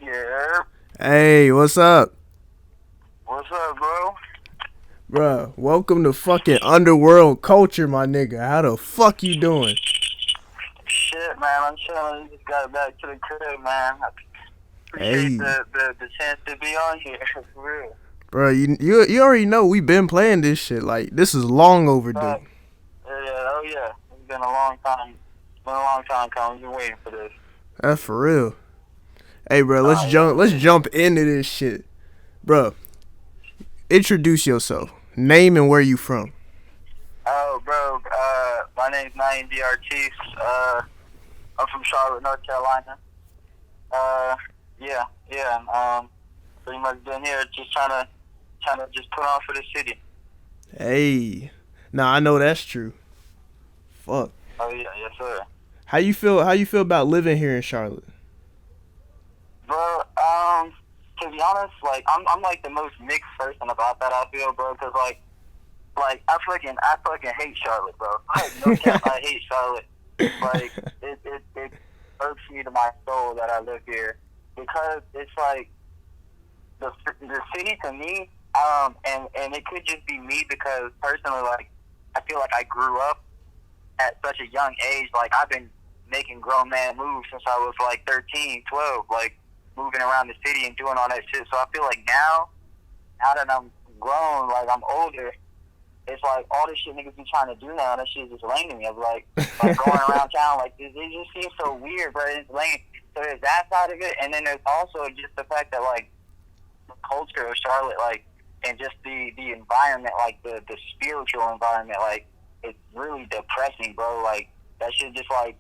Yeah. Hey, what's up? What's up, bro? Bruh, welcome to fucking underworld culture, my nigga. How the fuck you doing? Shit, man, I'm chilling. Just got back to the crib, man. I appreciate Hey, the chance to be on here, for real. bruh, you already know we been playing this shit. Like, this is long overdue. But, oh yeah. It's been a long time. It's been a long time coming. Been waiting for this. That's for real. Hey, bruh, let's Oh, jump. Let's yeah. jump into this shit, bruh. Introduce yourself. Name and where you from. Oh, bro, my name's Naim D Artiste. I'm from Charlotte, North Carolina. Uh, yeah. Pretty much been here just trying to just put on for the city. Hey, nah, I know that's true. Fuck. Oh yeah, yes sir. How you feel? How you feel about living here in Charlotte? Bro, to be honest, like I'm like the most mixed person about that. I feel, bro, because like I fucking hate Charlotte, bro. Like no cap, I hate Charlotte. Like it irks me to my soul that I live here because it's like the city to me, and it could just be me because personally, like I feel like I grew up at such a young age. Like I've been making grown man moves since I was like 13, 12, like moving around the city and doing all that shit. So I feel like now that I'm grown, like I'm older, it's like all this shit niggas be trying to do now, that shit is just lame to me. I'm like going around town like this, it just seems so weird, bro. It's lame. So there's that side of it, and then there's also just the fact that like the culture of Charlotte, like, and just the environment, like the spiritual environment, like it's really depressing, bro. Like that shit just like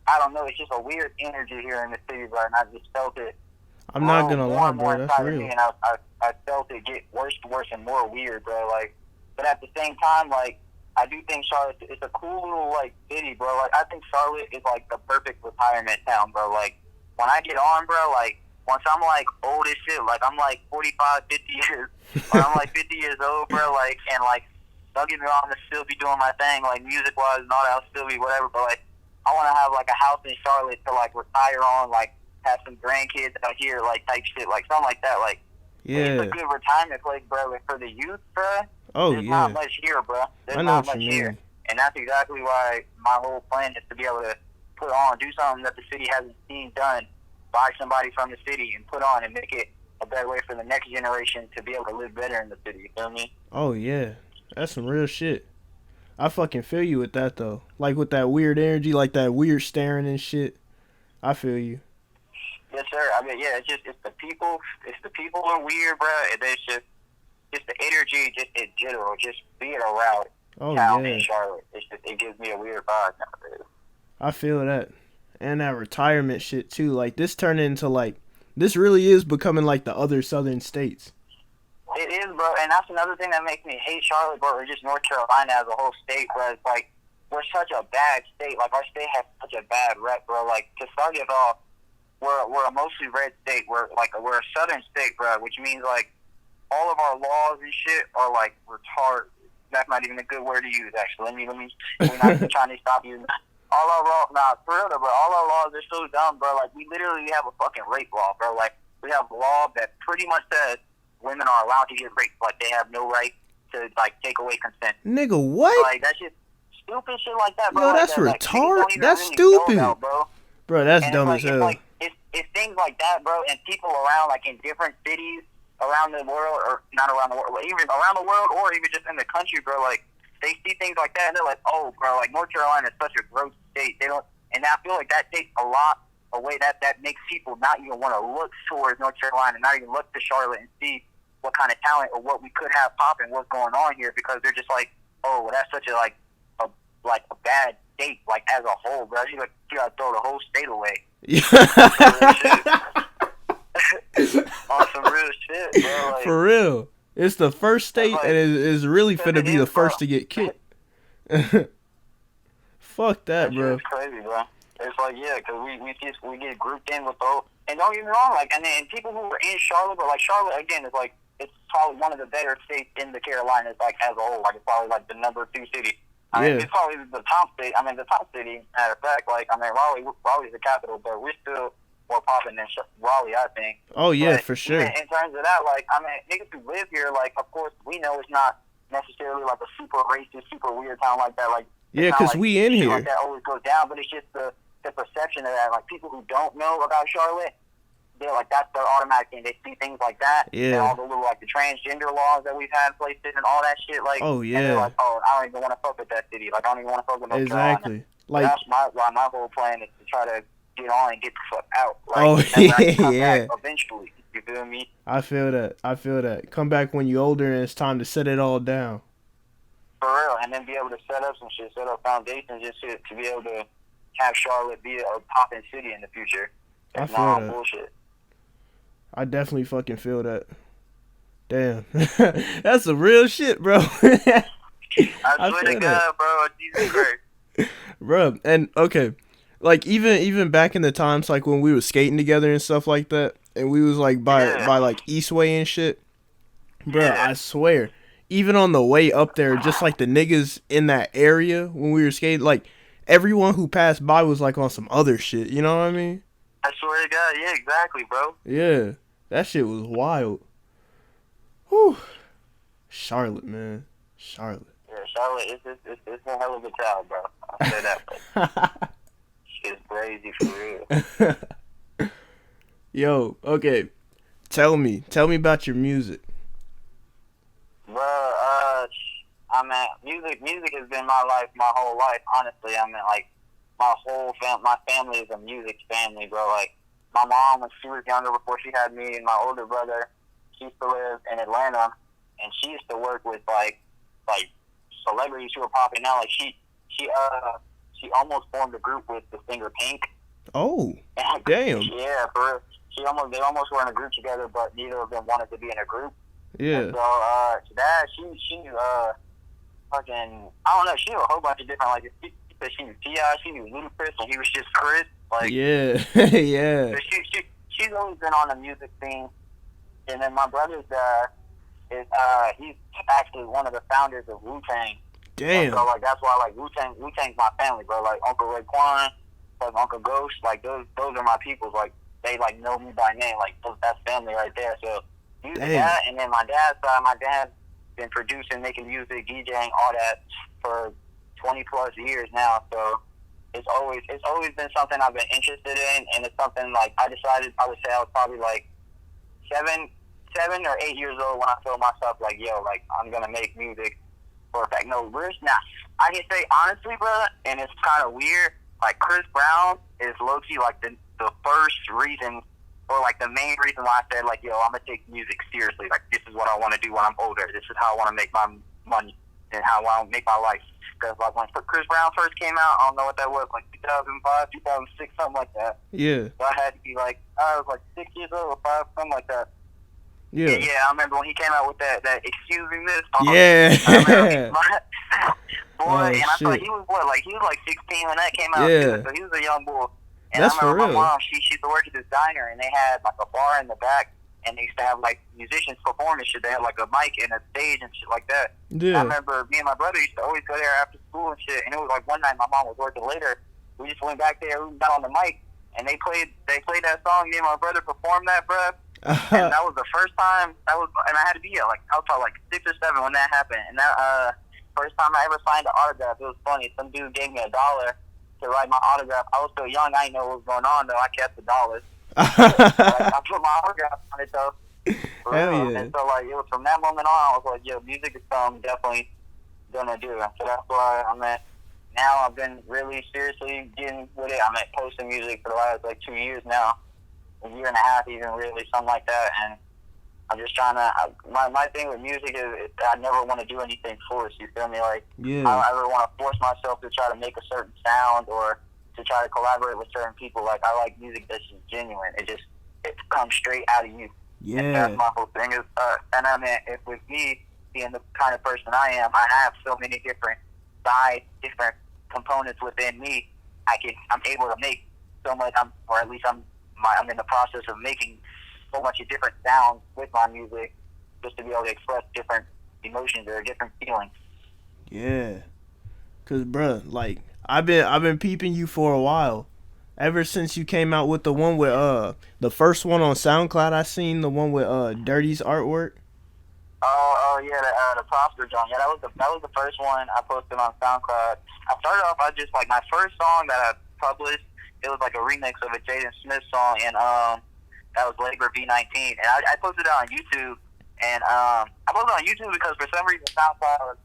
I don't know, it's just a weird energy here in the city, bro, and I just felt it I'm not grow gonna more lie, and more bro. That's inside of me, real. and I felt it get worse and worse and more weird, bro. Like, but at the same time, like, I do think Charlotte is a cool little, like, city, bro. Like, I think Charlotte is, like, the perfect retirement town, bro. Like, when I get on, bro, like, once I'm, like, old as shit, like, I'm, like, 45, 50 years, when I'm, like, 50 years old, bro, like, and, like, don't get me wrong, I'll still be doing my thing, like, music-wise and all that, I'll still be whatever, but, like, I want to have, like, a house in Charlotte to, like, retire on, like, have some grandkids out here, like, type shit, like, something like that, like, it's a Yeah. good retirement place, bro, and for the youth, bro, Oh there's not yeah. much here, bro. I There's know not what you much here. mean. And that's exactly why my whole plan is to be able to put on, do something that the city hasn't seen done by somebody from the city and put on and make it a better way for the next generation to be able to live better in the city. You feel me? Oh yeah. That's some real shit. I fucking feel you with that though. Like with that weird energy, like that weird staring and shit. I feel you. Yes, sir. I mean, yeah, it's the people. It's the people are weird, bro. And it's just the energy, just in general, just being around Oh town in yeah. Charlotte. It gives me a weird vibe nowadays. I feel that. And that retirement shit too. Like this turned into like this really is becoming like the other southern states. It is, bro, and that's another thing that makes me hate Charlotte, bro, or just North Carolina as a whole state, bro. It's like, we're such a bad state. Like, our state has such a bad rep, bro. Like, to start it off, we're a mostly red state. We're a southern state, bro, which means, like, all of our laws and shit are, like, retarded. That's not even a good word to use, actually. Let me, we're not even trying to stop using that. All our laws, nah, for real, bro, all our laws are so dumb, bro. Like, we literally have a fucking rape law, bro. Like, we have a law that pretty much says women are allowed to get raped. Like, they have no right to, like, take away consent. Nigga, what? Like, that's just stupid shit like that, bro. Yo, Like, that's that, like, niggas retarded. don't even That's really know stupid. about, bro. Bro, that's And dumb as it's hell. like, it's things like that, bro, and people around, like, in different cities around the world, or not around the world, even around the world, or even just in the country, bro, like, they see things like that, and they're like, oh, bro, like, North Carolina is such a gross state. They don't, and I feel like that takes a lot away. That makes people not even want to look towards North Carolina, not even look to Charlotte and see what kind of talent or what we could have popping, what's going on here, because they're just like, oh, well, that's such a a bad state, like, as a whole, bro. You gotta throw the whole state away. On some real shit, bro. Like, For real. It's the first state like, and it is really finna be the first bro. to get kicked. Fuck that, That shit bro. is crazy, bro. It's like, yeah, because we get grouped in with the whole, and don't get me wrong, like, and then people who are in Charlotte, but like Charlotte again is like, it's probably one of the better states in the Carolinas, like, as a whole. Like, it's probably like the number 2 city. I mean, Yeah. it's probably the top city. I mean, the top city. Matter of fact, like, I mean, Raleigh's the capital, but we're still more popping than Raleigh, I think. Oh yeah, But for sure. in terms of that, like, I mean, niggas who live here, like, of course, we know it's not necessarily like a super racist, super weird town like that. Like, Yeah, it's not 'cause like we in shit here. like that always goes down, but it's just the perception of that. Like, people who don't know about Charlotte, they're like, that's their automatic thing. They see things like that, and Yeah. all the little, like, the transgender laws that we've had placed in and all that shit. Like, Oh and they're yeah. like, oh, I don't even want to fuck with that city. Like, I don't even want to fuck with North Carolina. Exactly. So Like, that's my whole plan is to try to get on and get the fuck out. Like, oh and then I can come yeah. back eventually. You feel me? I feel that. Come back when you're older and it's time to set it all down. For real, and then be able to set up some shit, set up foundations and shit to be able to have Charlotte be a poppin' city in the future. I It's feel not that. bullshit. I definitely fucking feel that. Damn. That's some real shit, bro. I swear to feel God, bro, Jesus Christ. Bro, and okay. Like even back in the times like when we were skating together and stuff like that, and we was like by like Eastway and shit. Bro, Yeah. I swear. Even on the way up there, just like the niggas in that area when we were skating, like everyone who passed by was like on some other shit, you know what I mean? I swear to God, yeah, exactly, bro. Yeah. That shit was wild. Whew. Charlotte, man. Charlotte. Yeah, Charlotte, it's a hell of a town, bro. I'll say that. Shit's crazy for real. Yo, okay. Tell me about your music. Bro, I mean, music has been my life, my whole life. Honestly, I mean, like my family is a music family, bro. Like my mom, when she was younger, before she had me, and my older brother, she used to live in Atlanta, and she used to work with like celebrities who are popping out. Like she almost formed a group with the singer Pink. Oh, damn. Yeah, for real. They almost were in a group together, but neither of them wanted to be in a group. Yeah. And so, that, she knew, fucking, I don't know, she knew a whole bunch of different, like, she knew T.I., she knew Ludacris, and he was just Chris. Like, yeah. Yeah. So she's always been on the music scene. And then my brother's, he's actually one of the founders of Wu-Tang. Damn. And so, like, that's why, like, Wu-Tang's my family, bro. Like, Uncle Raekwon, like, Uncle Ghost, like, those are my peoples. Like, they, like, know me by name. Like, that's family right there. So, music, that, and then my dad's been producing, making music, DJing, all that for 20 plus years now. So it's always been something I've been interested in, and it's something like I would say I was probably like 7 or 8 years old when I told myself like, yo, like I'm gonna make music for a fact. No, now I can say honestly, bro, and it's kind of weird. Like Chris Brown is low key like the first reason. Or like the main reason why I said like, yo, I'm gonna take music seriously. Like this is what I want to do when I'm older. This is how I want to make my money and how I want to make my life. Because like when Chris Brown first came out, I don't know what that was, like 2005, 2006, something like that. Yeah. So I had to be like, I was like 6 years old or 5, something like that. Yeah. Yeah, I remember when he came out with that excuse me miss. Yeah. Boy, and I thought he was like 16 when that came out. Yeah. Too, so he was a young boy. And That's I remember for real. my mom, she used to work at this diner, and they had like a bar in the back, and they used to have like musicians perform and shit. They had like a mic and a stage and shit like that. Yeah. I remember me and my brother used to always go there after school and shit. And it was like one night my mom was working later. We just went back there, we got on the mic, and they played that song. Me and my brother performed that, bruh. And that was the first time. And I had to be at like I was probably like 6 or 7 when that happened. And that first time I ever signed an autograph, it was funny. Some dude gave me $1 to write my autograph. I was so young, I didn't know what was going on, though. I kept the dollars. I put my autograph on it, though. Hell yeah. And so, like, it was from that moment on, I was like, yo, music is something I'm definitely gonna do. So that's why I'm at. Now I've been really seriously getting with it. I'm at posting music for the last, like, 2 years now. A year and a half, even, really, something like that. And I'm just trying to. My thing with music is I never want to do anything forced. You feel me? Like I don't ever want to force myself to try to make a certain sound or to try to collaborate with certain people. Like I like music that's just genuine. It comes straight out of you. Yeah. And that's my whole thing is. And I mean, if with me being the kind of person I am, I have so many different different components within me. I'm able to make so much. Or at least I'm in the process of making so much of different sounds with my music just to be able to express different emotions or different feelings. Yeah. Cause bruh, like I've been peeping you for a while. Ever since you came out with the one with the first one on SoundCloud, I seen the one with Dirty's artwork. Oh yeah, the Prosper John. Yeah, that was the first one I posted on SoundCloud. I started off, I just like my first song that I published. It was like a remix of a Jaden Smith song, and that was Labor B19, and I posted it on YouTube. And I posted it on YouTube because for some reason SoundCloud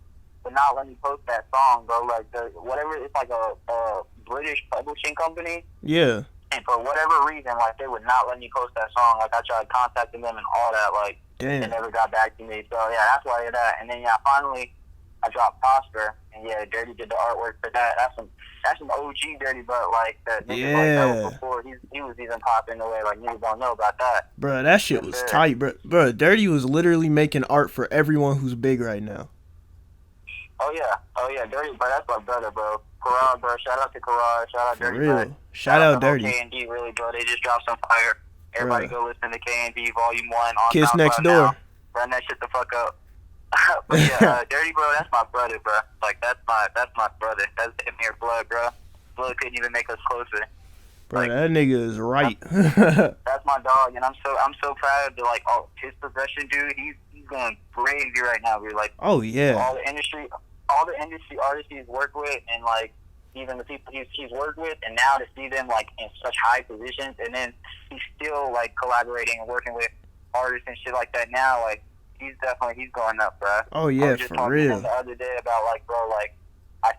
would not let me post that song, bro. Like whatever, it's like a British publishing company. Yeah. And for whatever reason, like they would not let me post that song. Like I tried contacting them and all that, like. Damn. They never got back to me. So, yeah, that's why I did that. And then, yeah, finally, I dropped Prosper. And, yeah, Dirty did the artwork for that. That's some OG Dirty, but, like, that nigga like that was before he was even popping away. Like, niggas don't know about that. Bro, that shit was tight, bro. Bro, Dirty was literally making art for everyone who's big right now. Oh, yeah, Dirty, bro, that's my brother, bro. Karar, bro, shout out to Karar. Shout out Dirty, bro. Shout out Dirty. K&D, really, bro. They just dropped some fire. Everybody go listen to K&D Volume 1 on Kiss SoundCloud Next Door. Now. Run that shit the fuck up. But yeah, Dirty Bro, that's my brother, bro. Like that's my brother. That's him here, blood, bro. Blood couldn't even make us closer. Bro, like, that nigga is right. That's my dog, and I'm so proud of like his progression, dude. He's going crazy right now, dude. Like, oh yeah. All the industry artists he's worked with, and like even the people he's worked with, and now to see them like in such high positions, and then he's still like collaborating and working with artists and shit like that now, like he's going up, bro. Oh yeah, I was just for talking real. to him the other day about like, bro, like I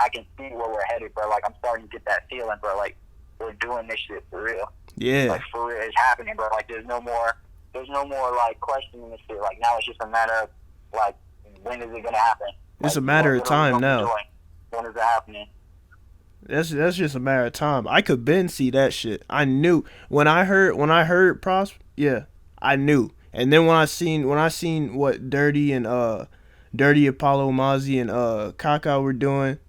can see where we're headed, bro. Like I'm starting to get that feeling, bro. Like we're doing this shit for real. Yeah. Like for real, it's happening, bro. Like there's no more like questioning this shit. Like now it's just a matter of like when is it gonna happen? It's like, a matter of time now. When is it happening? That's just a matter of time. I could been see that shit. I knew when I heard Prosper. Yeah, I knew. And then when I seen what Dirty and Dirty Apollo Mozzie and Kaka were doing,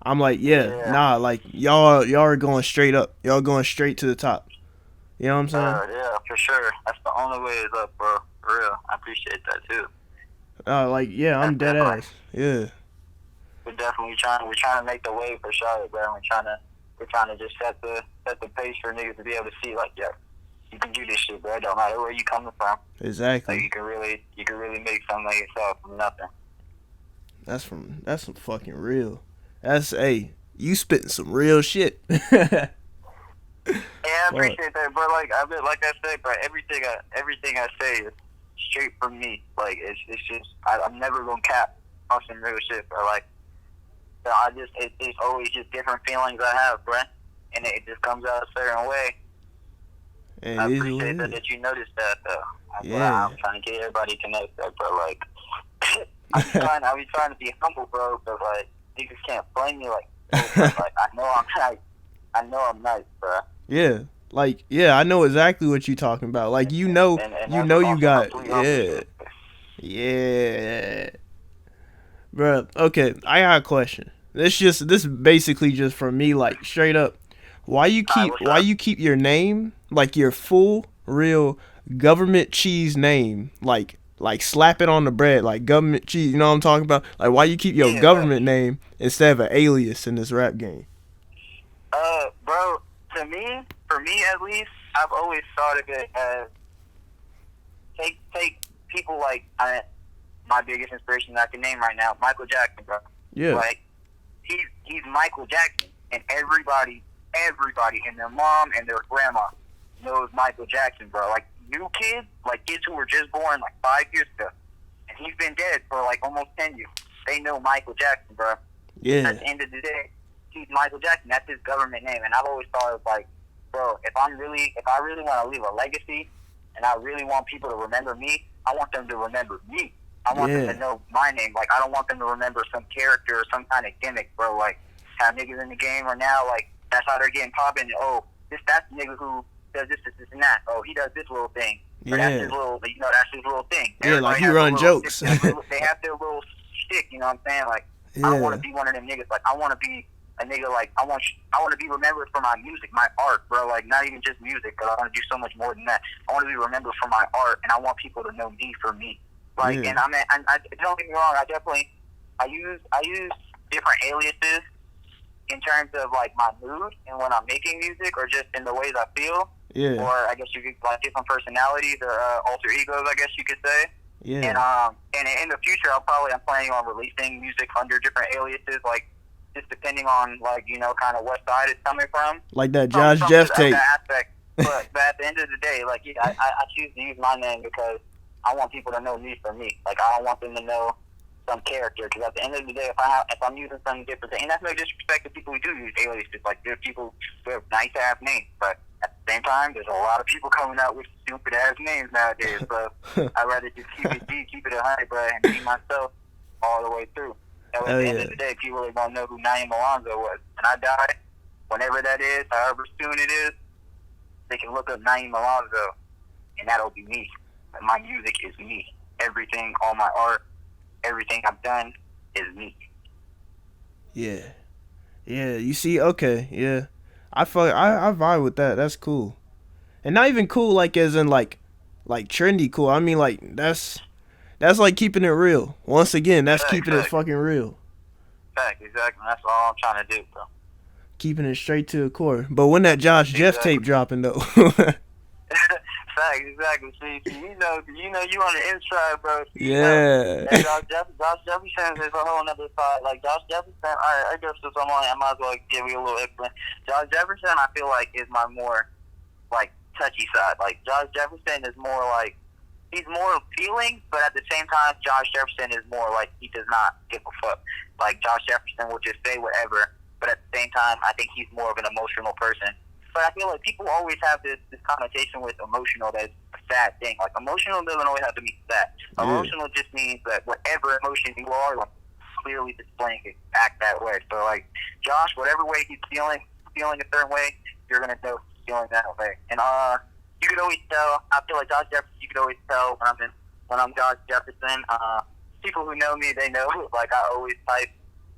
I'm like, nah, like y'all are going straight up. Y'all going straight to the top. You know what I'm saying? Yeah, for sure. That's the only way is up, bro. For real. I appreciate that too. Like yeah, I'm dead ass. Yeah. We're trying to make the wave for Charlotte, bro. We're trying to just set the pace for niggas to be able to see, like, yeah, you can do this shit, bro. It don't matter where you coming from. Exactly. Like, you can really make something of yourself from nothing. That's some fucking real. You spitting some real shit. Yeah, I appreciate that, bro. Like I said, bro, everything I say is straight from me. Like it's just I'm never gonna cap on some real shit, bro. Like. So it's always just different feelings I have, bro, and it just comes out a certain way. I appreciate that you noticed that, though. I'm trying to get everybody connected, bro. Like, I be trying to be humble, bro, but like niggas can't blame me, like, like I know I'm nice, bro. Yeah, like I know exactly what you're talking about. Like you got yeah. Bruh, okay, I got a question. This basically just from me, like straight up. Why you keep your name, like your full real government cheese name, like slap it on the bread, like government cheese, you know what I'm talking about? Like why you keep your government name instead of an alias in this rap game? Bro, for me at least, I've always thought of it as take people like my biggest inspiration that I can name right now, Michael Jackson, bro. Yeah. Like, he's Michael Jackson, and everybody and their mom and their grandma knows Michael Jackson, bro. Like, new kids, like kids who were just born like 5 years ago, and he's been dead for like almost 10 years. They know Michael Jackson, bro. Yeah. At the end of the day, he's Michael Jackson. That's his government name, and I've always thought it was like, bro, if I really want to leave a legacy, and I really want people to remember me, I want them to remember me. I want them to know my name. Like, I don't want them to remember some character or some kind of gimmick, bro. Like, how niggas in the game are now, like, that's how they're getting popping. Oh, that's the nigga who does this, and that. Oh, he does this little thing. Yeah. That's his little, that's his little thing. Yeah, like he run jokes. They have their little shtick, you know what I'm saying? Like, I don't want to be one of them niggas. Like, I want to be a nigga, like, I want to be remembered for my music, my art, bro. Like, not even just music, but I want to do so much more than that. I want to be remembered for my art, and I want people to know me for me. Like, and I don't get me wrong, I use different aliases in terms of like my mood and when I'm making music, or just in the ways I feel. Yeah. Or I guess you could like different personalities or alter egos, I guess you could say. Yeah. And in the future, I'm planning on releasing music under different aliases, like just depending on like kind of what side it's coming from. Like that Josh Jeff tape. That aspect. But at the end of the day, like I choose to use my name because I want people to know me for me. Like I don't want them to know some character, because at the end of the day, if I'm using something different, and that's no disrespect to people who do use aliases. Like there's people who have nice ass names, but at the same time, there's a lot of people coming out with stupid ass names nowadays. So I'd rather just keep it 100, bro, and be myself all the way through. That way, at the end of the day, people are gonna know who Naim Alonzo was. When I die, whenever that is, however soon it is, they can look up Naim Alonzo, and that'll be me. My music is me. Everything, all my art, everything I've done is me. Yeah. Yeah, you see, okay, yeah. I vibe with that. That's cool. And not even cool like as in like trendy cool. I mean like that's like keeping it real. Once again, that's keeping it fucking real. Fact, exactly. That's all I'm trying to do, bro. Keeping it straight to the core. But when that Josh Jeff tape dropping though? Fact, exactly. See, you know you on the inside, bro. Yeah. And Josh Jefferson is a whole nother side. Like Josh Jefferson, I guess since I'm on, I might as well give you a little explanation. Josh Jefferson, I feel like is my more like touchy side. Like Josh Jefferson is more like he's more feeling, but at the same time, Josh Jefferson is more like he does not give a fuck. Like Josh Jefferson will just say whatever, but at the same time, I think he's more of an emotional person. But I feel like people always have this connotation with emotional that's a sad thing. Like, emotional doesn't always have to be sad. Yeah. Emotional just means that whatever emotion you are, like, clearly displaying it, act that way. So, like, Josh, whatever way he's feeling a certain way, you're going to know he's feeling that way. And you could always tell, I feel like Josh Jefferson, you could always tell when I'm Josh Jefferson. People who know me, they know, like, I always type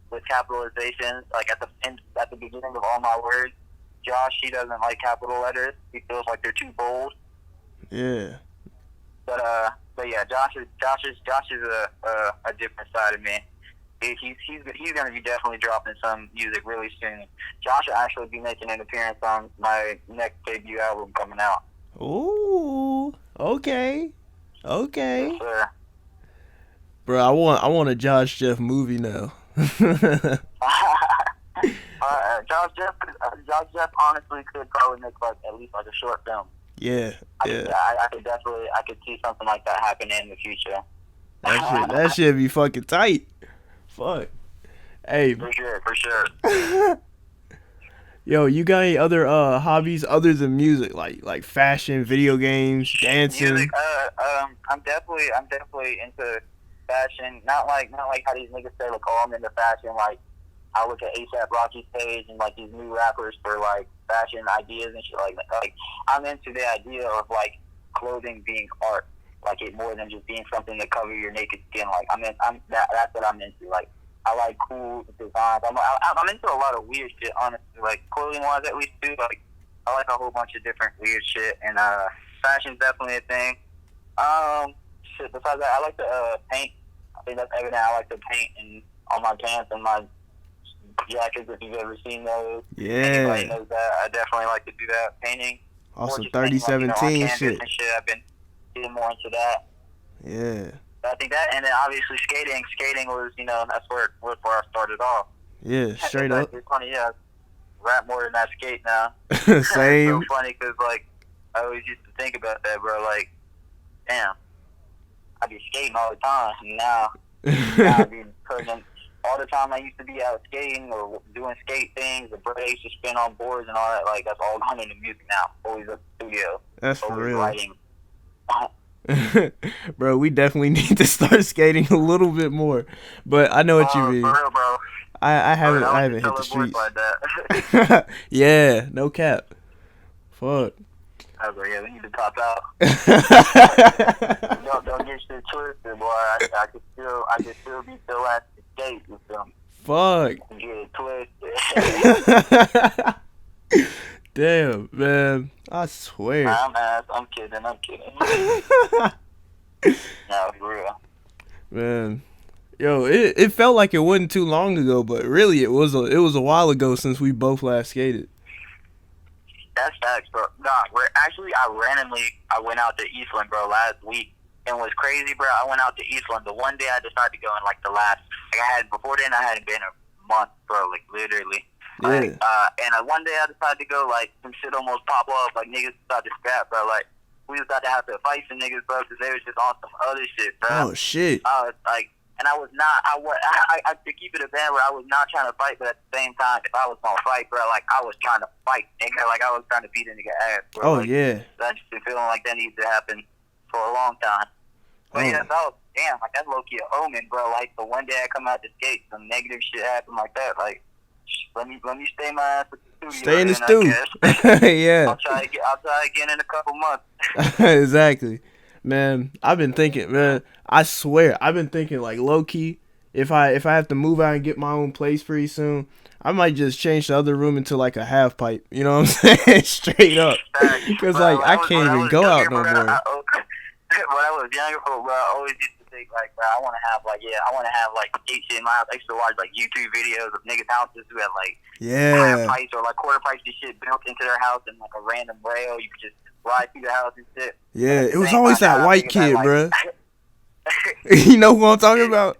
with capitalizations, like, at the beginning of all my words. Josh, he doesn't like capital letters. He feels like they're too bold. Yeah. But yeah, Josh is a different side of me. He's gonna be definitely dropping some music really soon. Josh will actually be making an appearance on my next debut album coming out. Ooh. Okay. Yes, sir. Bro, I want a Josh Jeff movie now. Josh Jeff honestly could probably make like at least like a short film. Yeah. I could see something like that happening in the future. That shit be fucking tight. Fuck. Hey. For sure. Yo, you got any other hobbies other than music, like fashion, video games, dancing? Music, I'm definitely into fashion. Not like how these niggas say like, oh, I'm into fashion. Like, I look at A$AP Rocky's page and like these new rappers for like fashion ideas and shit like that. Like, I'm into the idea of like clothing being art, like it more than just being something to cover your naked skin. Like that's what I'm into. Like, I like cool designs. I'm into a lot of weird shit, honestly. Like clothing wise, at least too. Like, I like a whole bunch of different weird shit, and fashion's definitely a thing. Shit. Besides that, I like to paint. I think that's evident. I like to paint on my pants and my jackets, if you've ever seen those. Yeah. Anybody knows that. I definitely like to do that. Painting. Also 3017 shit. And shit. I've been getting more into that. Yeah. I think that, and then obviously skating. Skating was, that's where I started off. Yeah, straight up. It's funny, yeah. Rap more than I skate now. Same. It's so funny because, like, I always used to think about that, bro. Like, damn, I be skating all the time. And now I be putting all the time I used to be out skating or doing skate things. The break used to spin on boards and all that. Like, that's all gone into music now. Always at the studio. That's for always real. Writing. Bro, we definitely need to start skating a little bit more. But I know what you mean. For real, bro. I haven't hit the streets. Like that. Yeah, no cap. Fuck. I was like, yeah, we need to pop out. don't get shit twisted, boy. I could still be still at the skate with them. Fuck. Get twisted. Damn, man. I swear. I'm kidding. No, for real. Man. Yo, it felt like it wasn't too long ago, but really it was a while ago since we both last skated. That's facts, bro. Nah, I went out to Eastland, bro, last week. And what's crazy, bro, I went out to Eastland. The one day I decided to go in, like, before then I hadn't been a month, bro, like, literally. Yeah. Like, and one day I decided to go, like, some shit almost pop off, like, niggas decided to scrap, bro. Like, we was about to have to fight some niggas, bro, because they was just on some other shit, bro. Oh, shit. I was, like, and I was not, to keep it a band where I was not trying to fight, but at the same time, if I was going to fight, bro, like, I was trying to fight, nigga. Like, I was trying to beat a nigga ass, bro. Oh, like, yeah. That's just feeling like that needs to happen for a long time. But yeah, so, damn, like, that's low-key an omen, bro. Like, the one day I come out to skate, some negative shit happened like that. Like, let me stay my ass at the studio. Stay in the stew. Yeah. I'll try again in a couple months. Exactly. Man, I've been thinking, man, I swear, I've been thinking, like, low-key, if I have to move out and get my own place pretty soon, I might just change the other room into, like, a half pipe. You know what I'm saying? Straight up. Because, like, I can't even go out no more. When I was younger, bro, I always used to think, like, bro, I want to have, like, skate shit in my house. I used to watch, like, YouTube videos of niggas' houses who had, like, half pipes or, like, quarter pipes and shit built into their house and, like, a random rail. You could just ride through the house and shit. Yeah, it was always that white kid, bro. You know who I'm talking about?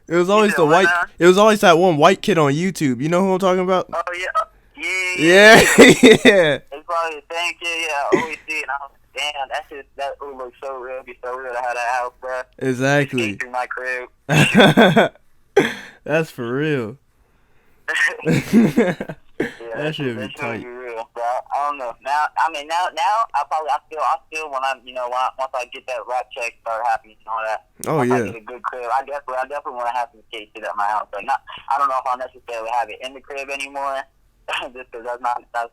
It was always It was always that one white kid on YouTube. You know who I'm talking about? Oh, yeah. Yeah. It's probably the same kid, yeah. I always see it. And I was like, damn, that would look so real. It'd be so real to have that house, bro. Exactly. Through my crib. That's for real. Yeah, that should be tight. Be real, bro. I don't know. Now I still when I'm, once I get that rap check start happening and all that. Oh, once yeah. I get a good crib, I definitely want to have some skate shit at my house. Like, I don't know if I'll necessarily have it in the crib anymore. Just because that's not, I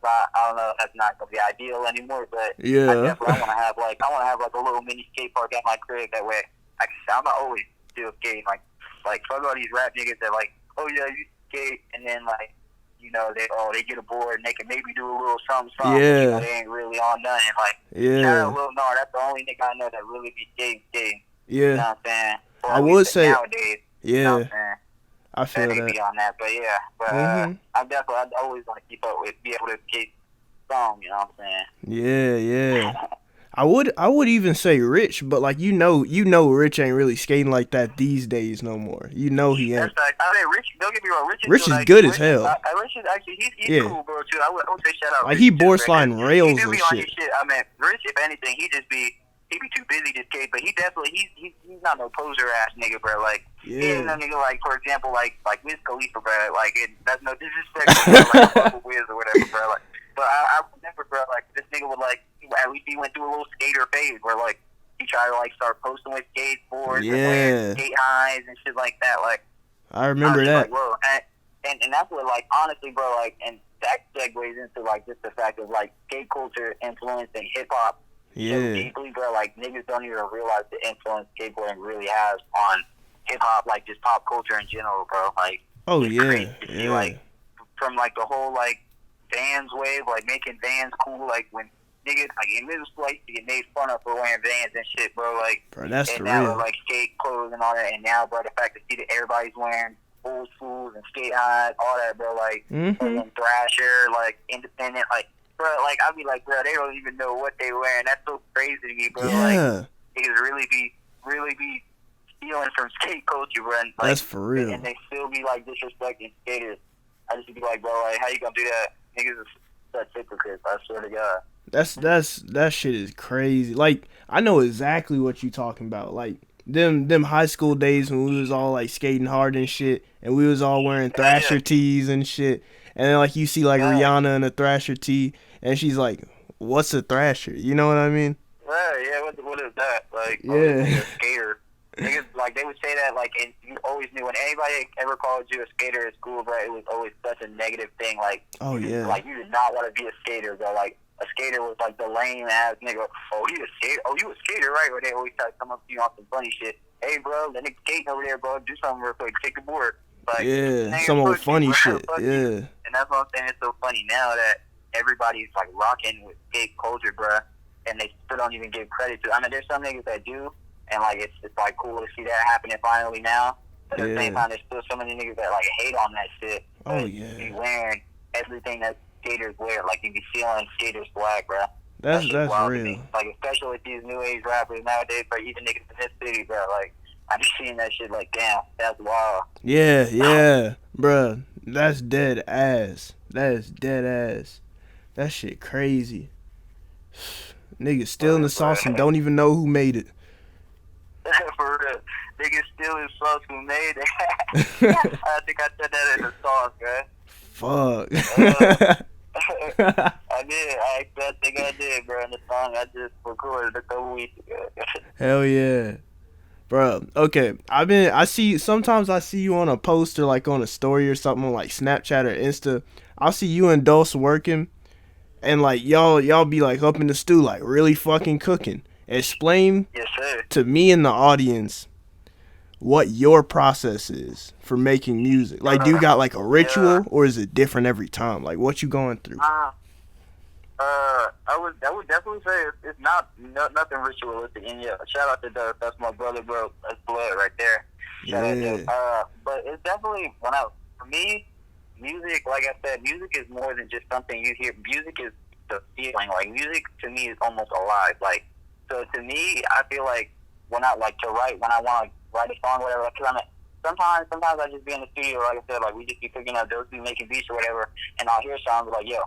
don't know, that's not gonna be ideal anymore. But yeah, I want to have like a little mini skate park at my crib. That way, I'm not always still skating. Like fuck all these rap niggas that like, oh yeah, you skate, and then like, they get a board and they can maybe do a little something. Yeah, they ain't really on nothing. Like, yeah, shout out Lil Nar, that's the only nigga I know that really be skating. Yeah, you know what I'm saying? Or I would say nowadays. Yeah. You know what I'm saying? I feel that. Be on that, but yeah, I always want to keep up with, be able to skate strong. You know what I'm saying? Yeah. I would even say Rich, but like you know, Rich ain't really skating like that these days no more. You know he ain't. That's I mean, Rich. Don't get me wrong, Rich is good as hell. Rich is actually he's cool, bro. Too. I would say shout out. Like Rich he board sliding rails and shit. I mean, Rich, if anything, he be too busy to skate, but he definitely he's not no poser ass nigga, bro. Like he ain't no nigga like, for example, like Wiz Khalifa, bro. Like that's no disrespect, bro, like Uncle Wiz or whatever, bro. Like, but I remember, bro, like this nigga would like at least he went through a little skater phase where like he tried to like start posting with skateboards and wearing skate highs and shit like that. Like I remember that. Like, whoa, and that's what like honestly, bro, like, and that segues into like just the fact of like skate culture influencing hip hop. Yeah. So deeply, bro, like niggas don't even realize the influence skateboarding really has on hip hop, like just pop culture in general, bro. Like, crazy to see, like, from like the whole like Vans wave, like making Vans cool, like when niggas like in middle school, like, to get made fun of for wearing Vans and shit, bro. Like, bro, that's and for now real. like skate clothes and all that, and now, bro, the fact to see that everybody's wearing old schools and skate highs, all that, bro, like Thrasher, like independent, like. Bro, like, I'll be like, bro, they don't even know what they wearing. That's so crazy to me, bro. Like, niggas really be stealing from skate culture, bro. And, like, that's for real. And they still be, like, disrespecting skaters. I just be like, bro, like, how you gonna do that? Niggas is such hypocrites, I swear to God. That shit is crazy. Like, I know exactly what you talking about. Like, them high school days when we was all, like, skating hard and shit, and we was all wearing Thrasher tees and shit. And then, like, you see, like, Rihanna in a Thrasher tee, and she's like, what's a Thrasher? You know what I mean? Yeah, what is that? Like, a skater. Niggas, like, they would say that, like, and you always knew when anybody ever called you a skater at school, bro, it was always such a negative thing. Like, oh, yeah. Like, you did not want to be a skater, bro. Like, a skater was, like, the lame-ass nigga. Oh, you a skater? Oh, you a skater, right? Or they always try to come up to you on some funny shit. Hey, bro, that nigga skating over there, bro. Do something real quick. Take the board. Like, some old funny shit. Yeah. And that's what I'm saying. It's so funny now that everybody's like rocking with skate culture, bruh, and they still don't even give credit to it. I mean, there's some niggas that do, and like it's like cool to see that happening finally now. But at the same time, there's still so many niggas that like hate on that shit. Oh But yeah. be wearing everything that skaters wear. Like you be feeling skaters black, bro. That's wild to real. me. Like especially with these new age rappers nowadays, but even niggas in this city, bro. Like I'm just seeing that shit. Like damn, that's wild. Yeah, bruh. That's dead ass. That is dead ass. That shit crazy. Niggas still in the sauce and don't even know who made it. For real. Niggas still in sauce who made it. I think I said that in the sauce, man. Fuck. I did. I think I did, bro. In the song I just recorded a couple weeks ago. Hell yeah. Bro, okay. Sometimes I see you on a poster, like on a story or something, like Snapchat or Insta. I'll see you and Dulce working, and like y'all be like up in the stew, like really fucking cooking. Explain Yes, sir. to me and the audience what your process is for making music. Like, do you got like a ritual, or is it different every time? Like, what you going through? I would definitely say it's nothing ritualistic. And yeah, shout out to Dust. That's my brother, bro. That's blood right there. Shout out to but it's definitely for me, music. Like I said, music is more than just something you hear. Music is the feeling. Like music to me is almost alive. Like so to me, I feel like when I want to write a song, or whatever. Because sometimes I just be in the studio. Like I said, like we just be picking up, those be making beats or whatever, and I'll hear songs like yo.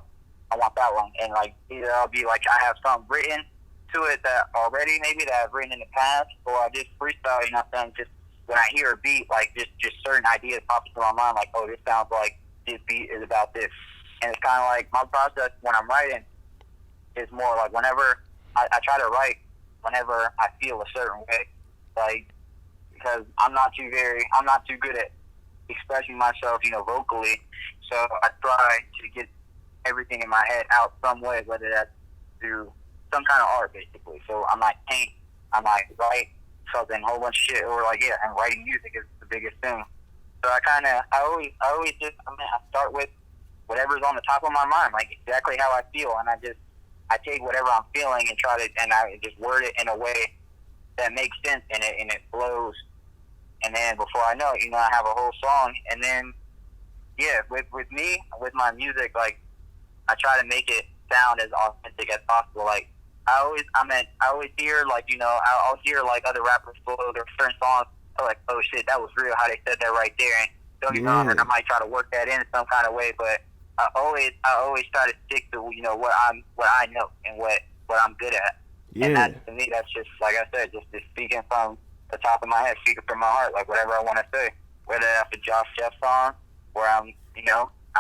I want that one, and like either I'll be like I have something written to it that already maybe that I've written in the past, or I just freestyle. You know what I'm saying? Just when I hear a beat, like just certain ideas pop into my mind, like oh, this sounds like this beat is about this, and it's kind of like my process when I'm writing is more like whenever I try to write whenever I feel a certain way, like because I'm not too good at expressing myself, you know, vocally, so I try to get everything in my head out some way, whether that's through some kind of art, basically. So I might paint, I might write something, a whole bunch of shit, or like and writing music is the biggest thing. So I always just I start with whatever's on the top of my mind, like exactly how I feel, and I take whatever I'm feeling and I just word it in a way that makes sense and it flows, and then before I know it, you know, I have a whole song, and then yeah, with me, with my music, like I try to make it sound as authentic as possible. Like I always hear like, you know, I'll hear like other rappers flow their certain songs. I'm like, oh shit, that was real how they said that right there. And don't get me wrong, and I might try to work that in some kind of way, but I always try to stick to, you know, what I know and what I'm good at. Yeah. And that, to me, that's just like I said, just speaking from the top of my head, speaking from my heart, like whatever I want to say. Whether that's a Josh Jeff song where I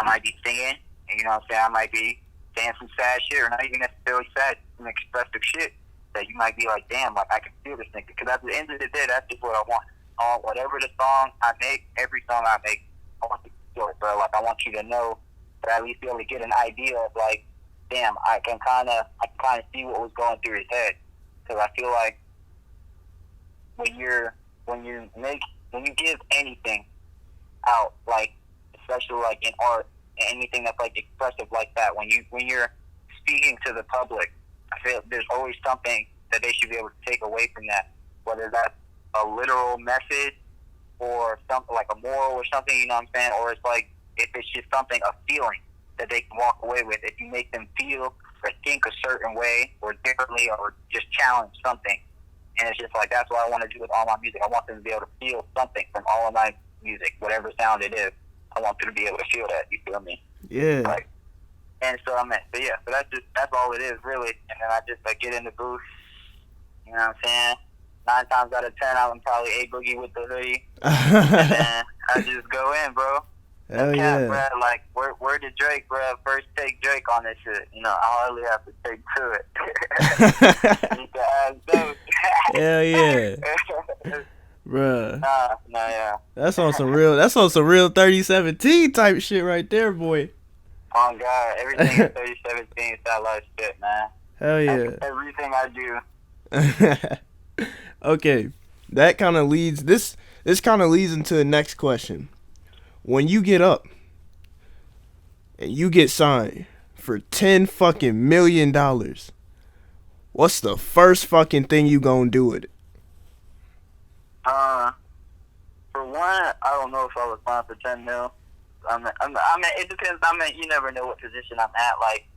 might be singing. And you know what I'm saying? I might be saying some sad shit, or not even necessarily sad, some expressive shit that you might be like, damn, like I can feel this nigga. Because at the end of the day, that's just what I want. Whatever the song I make, every song I make, I want you to feel it, bro. Like I want you to know, but at least be able to get an idea of like, damn, I can kind of see what was going through his head. Because I feel like when you give anything out, like especially like in art. Anything that's like expressive like that, when you're speaking to the public, I feel there's always something that they should be able to take away from that, whether that's a literal message or something like a moral or something, you know what I'm saying, or it's like if it's just something, a feeling that they can walk away with. If you make them feel or think a certain way or differently or just challenge something, and it's just like that's what I want to do with all my music. I want them to be able to feel something from all of my music, whatever sound it is. I want them to be able to feel that. You feel me? Yeah. Like, and so so that's all it is really. And then I just get in the booth. You know what I'm saying? 9 times out of 10, I'm probably A Boogie with the hoodie, and then I just go in, bro. Hell yeah. Bro, like word to Drake, bro. First take Drake on this shit. You know, I hardly have to take to it. Need to ask those. Hell yeah. Bruh. Yeah. That's on some real 3017 type shit right there, boy. Oh God, everything in 3017 sound like shit, man. Hell yeah. Everything I do. Okay. That kind of leads this kind of leads into the next question. When you get up and you get signed for $10 fucking million, what's the first fucking thing you gonna do with it? For one, I don't know if I was fine for 10 mil. I mean, it depends. I mean, you never know what position I'm at. Like,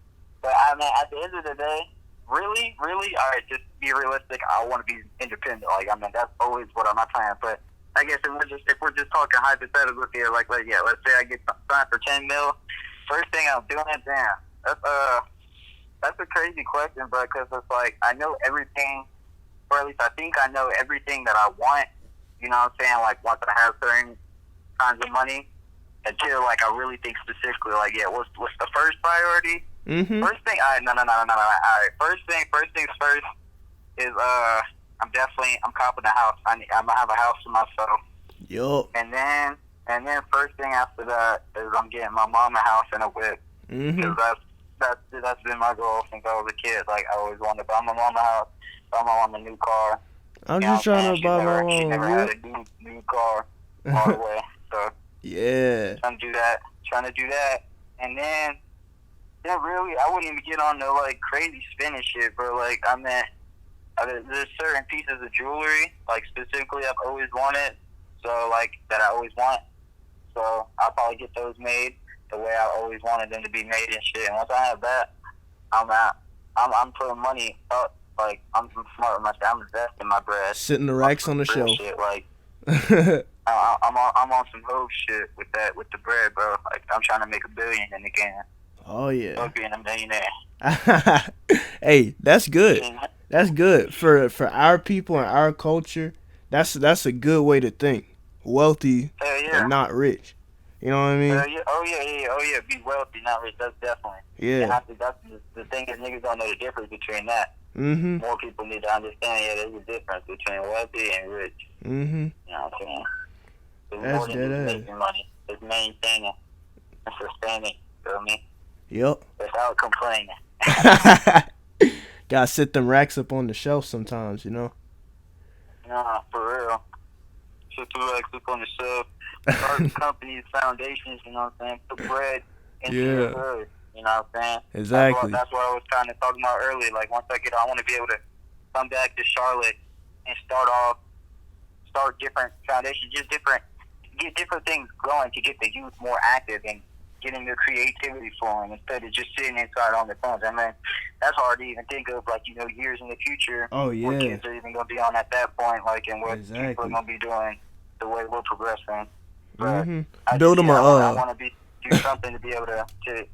but I mean, at the end of the day, really, all right, just be realistic. I want to be independent. Like, I mean, that's always what I'm trying. But I guess if we're just talking hypothetical here, like yeah, let's say I get signed for 10 mil. First thing I'm doing, damn, that's a crazy question, bro. Because it's like I know everything, or at least I think I know everything that I want. You know what I'm saying? Like, once I have certain kinds of money, until like I really think specifically, like, yeah, what's the first priority? Mm-hmm. First thing, no. All right, first things first is I'm copping a house. I'm gonna have a house for myself. Yup. And then first thing after that is I'm getting my mom a house and a whip. Mm-hmm. Because that's been my goal since I was a kid. Like, I always wanted to buy my mom a house, buy my mom a new car. I'm just trying to buy my She own never had a new car all the way. So yeah. Trying to do that. And then really, I wouldn't even get on no, like, crazy spending shit, bro. Like, I mean, there's certain pieces of jewelry, like, specifically I've always wanted, so, like, that I always want. So I'll probably get those made the way I always wanted them to be made and shit. And once I have that, I'm putting money up. Like, I'm smart with my shit. I'm investing my bread. Sitting the racks on the shelf. Shit. Like, I'm on some hope shit with the bread, bro. Like, I'm trying to make $1 billion in the game. Oh yeah. Fuck being a millionaire. Hey, that's good. That's good for our people and our culture. That's a good way to think. Wealthy and not rich. You know what I mean? Oh yeah. Be wealthy, not rich. That's definitely. Yeah. And I think that's the thing is niggas don't know the difference between that. Mm-hmm. More people need to understand. Yeah, there's a difference between wealthy and rich. Mm-hmm. You know what I'm saying? It's That's more than just dead making money. It's maintaining and sustaining. Feel me? Yep. Without complaining. Gotta sit them racks up on the shelf sometimes, you know? Nah, for real. Sit the racks up on the shelf. Start companies, foundations, you know what I'm saying? Put bread into your hood, you know what I'm saying? Exactly. That's what I was kind of talking about earlier. Like, once I want to be able to come back to Charlotte and start different foundations, get different things going to get the youth more active and getting their creativity flowing instead of just sitting inside on their phones. I mean, that's hard to even think of, like, you know, years in the future. Oh, yeah. What kids are even going to be on at that point, like, and what exactly. people are going to be doing the way we're progressing. Mm-hmm. Build them I want to do something to be able to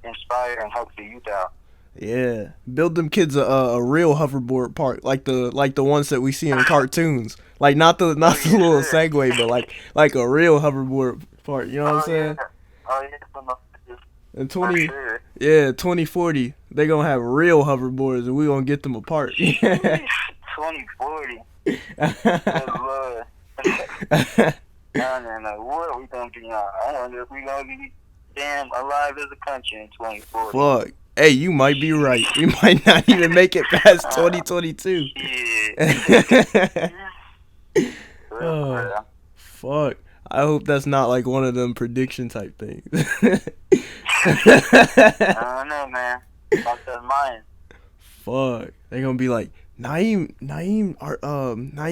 inspire and help the youth out. Yeah, build them kids a real hoverboard park, like the ones that we see in cartoons. Like not the little Segway, but like a real hoverboard park. You know what I'm saying? In 2040, they're gonna have real hoverboards, and we gonna get them apart. 2040. Good Lord. I don't know what we gonna be on. I don't know if we gonna be damn alive as a country in 2040. Fuck. Hey, you might be right. We might not even make it past 2022. Yeah. Oh, fuck. I hope that's not like one of them prediction type things. I don't know, man. Fuck that mind. Fuck. They gonna be like, Naim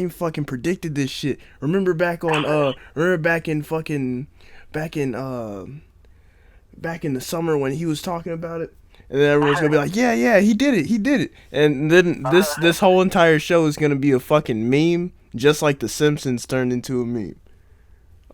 fucking predicted this shit. Remember back in the summer when he was talking about it? And then everyone's gonna be like, yeah, he did it. And then this whole entire show is gonna be a fucking meme, just like The Simpsons turned into a meme.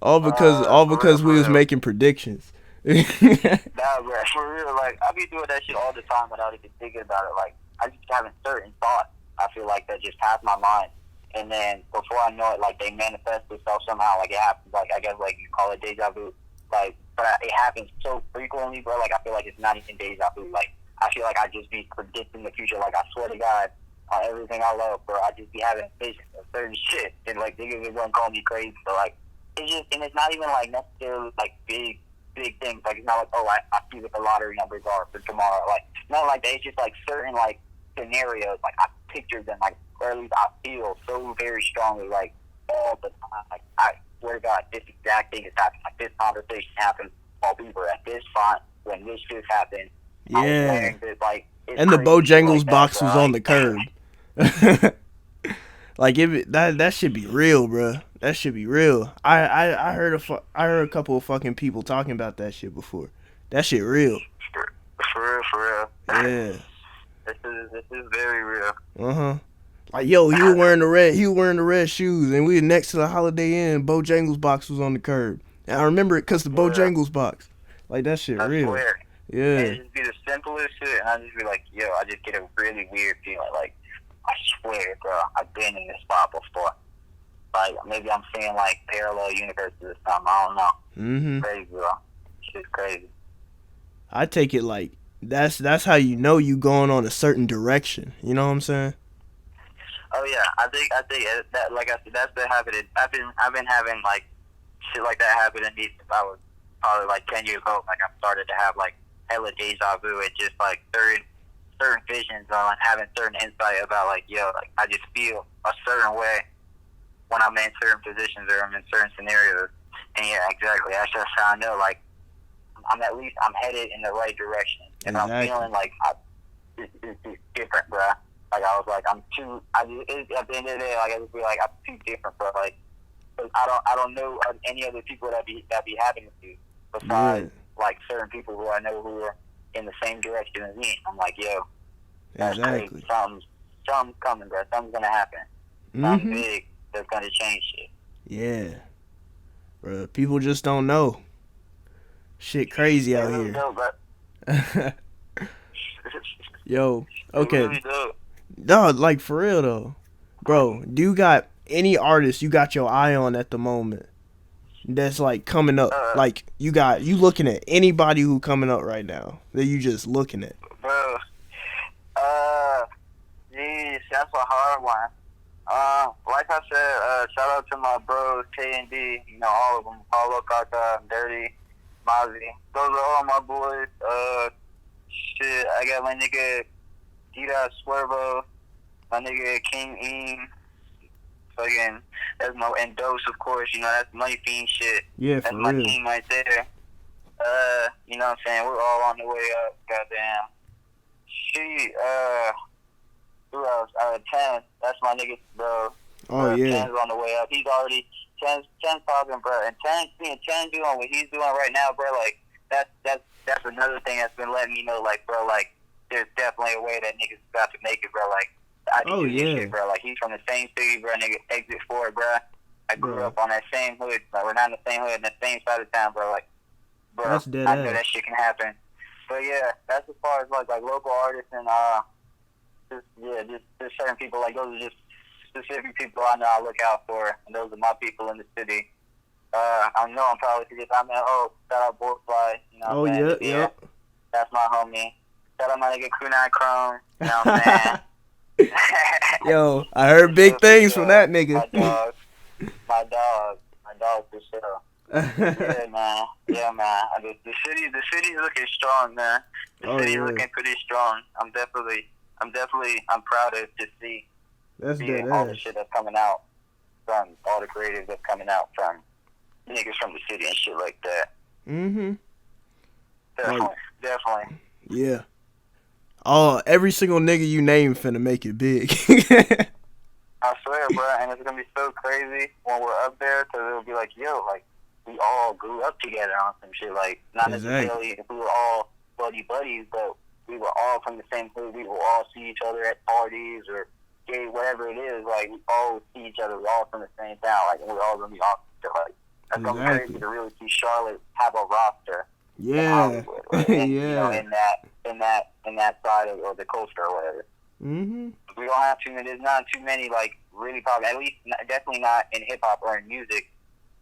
All because we was making predictions. Nah, bro, for real, like, I be doing that shit all the time without even thinking about it. Like, I just having certain thoughts, I feel like, that just pass my mind. And then before I know it, like, they manifest themselves somehow. Like, it happens, like, I guess, like, you call it deja vu. Like, but it happens so frequently, bro. Like, I feel like it's not even deja vu. Like, I feel like I just be predicting the future. Like, I swear to God, on everything I love, bro, I just be having visions of certain shit. And, like, niggas are gonna call me crazy. So, like, it's just, and it's not even, like, necessarily, like, big things. Like, it's not like, oh, I see what the lottery numbers are for tomorrow. Like, not like that. It's just, like, certain, like, scenarios. Like, I picture them, like, or at least I feel so very strongly, like, all the time. Like, I swear to God, this exact thing is happening. Like, this conversation happened while we were at this font when this just happened. Yeah. This, like, and the Bojangles like box that, was on the curb. Like, that should be real, bro. That should be real. I heard I heard a couple of fucking people talking about that shit before. That shit real. For real. Yeah. This is very real. Like, yo, he was wearing the red shoes, and we were next to the Holiday Inn. Bojangles box was on the curb, and I remember it because the Bojangles box. Like, that shit real. I swear. Yeah. And it just be the simplest shit, and I just be like, yo, I just get a really weird feeling. Like, I swear, bro, I've been in this spot before. Like, maybe I'm seeing like parallel universes this time. I don't know. Crazy, bro. Shit's crazy. I take it like that's how you know you going on a certain direction. You know what I'm saying? Oh yeah, I think that, like I said, that's the habit. I've been having like shit like that happen in me since I was probably like 10 years old. Like I started to have like hella deja vu and just like certain visions on having certain insight about like, yo, like I just feel a certain way when I'm in certain positions or I'm in certain scenarios. And yeah, exactly. That's just how I know like I'm headed in the right direction. And exactly. I'm feeling like it's different, bro. Like I was like, at the end of the day, like I just feel like I'm too different, bro. Like, cause I don't know any other people that be happening to besides like certain people who I know who are in the same direction as me. I'm like, yo, that's crazy. Something's coming, bro. Something's gonna happen. Something big that's gonna change shit. Yeah, bro. People just don't know. Shit, crazy out here. Know, Yo, okay. Really do. No, like for real though, bro. Do you got any artists you got your eye on at the moment that's like coming up? Like you looking at anybody who coming up right now that you just looking at? Bro, geez, that's a hard one. Like I said, shout out to my bros K and D. You know all of them. Paulo, Kaka, Dirty, Mozzie. Those are all my boys. Shit, I got my nigga D Swervo, my nigga King Eam, fucking, that's my, and Dose, of course, you know, that's Money Fiend shit. Yeah, that's for my real. team right there. You know what I'm saying? We're all on the way up, goddamn. Who else? 10, that's my nigga, bro. Oh, yeah. 10's on the way up. He's already, 10's popping, bro. And 10 doing what he's doing right now, bro, like, that's another thing that's been letting me know, like, bro, like, there's definitely a way that niggas about to make it, bro. Like, I can do this shit, bro. Like, he's from the same city, bro. Nigga, exit 4, bro. I grew up on that same hood. Like, we're not in the same hood, in the same side of town, bro. Like, bro, that's dead I know that shit can happen. But yeah, that's as far as like local artists and just certain people. Like, those are just specific people I know I look out for, and those are my people in the city. I know I'm probably forgetting. Shout out Boyfly. You know what I'm saying? Yep. That's my homie. Shout out my nigga Kunai Chrome. You know what I'm saying? Yo, I heard big things from that nigga. My dog for sure. Yeah, man. The city's looking strong, man. The city's looking pretty strong. I'm proud to see all the shit that's coming out from all the creatives that's coming out from niggas from the city and shit like that. Definitely. Yeah. Every single nigga you name finna make it big. I swear, bro, and it's gonna be so crazy when we're up there, because it'll be like, yo, like, we all grew up together on some shit, like, not necessarily if we were all buddies, but we were all from the same hood, we will all see each other at parties, or gay, whatever it is, like, we all see each other, we're all from the same town, like, and we're all gonna be on like, that's gonna be crazy to really see Charlotte have a roster. Yeah. You know, in that side of the culture or whatever. We don't have there's not too many, like, really popular, at least definitely not in hip-hop or in music,